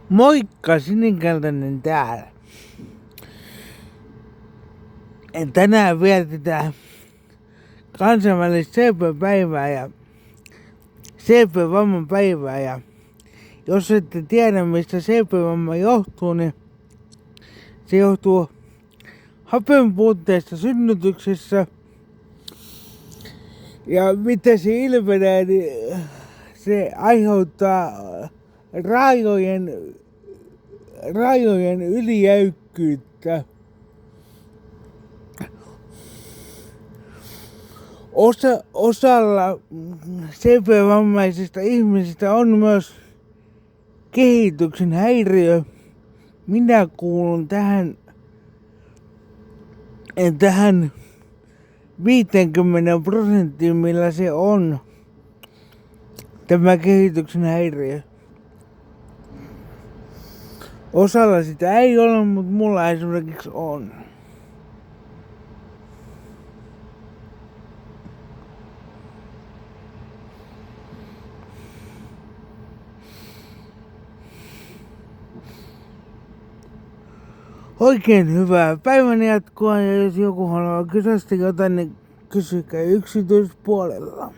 Moikka, Sininkeltainen täällä. Tänään vietetään kansainvälistä CP-päivää ja CP-vamman päivää. Ja jos ette tiedä, mistä CP-vamma johtuu, niin se johtuu hapen puutteesta synnytyksessä. Ja mitä se ilmenee, niin se aiheuttaa rajojen ylijäykkyyttä. Osalla CP-vammaisista ihmisistä on myös kehityksen häiriö. Minä kuulun tähän 50%, millä se on tämä kehityksen häiriö. Osalla sitä ei ole, mutta mulla esimerkiksi on. Oikein hyvää päivän jatkoa, ja jos joku haluaa kysyä jotain, niin kysykää yksityispuolella.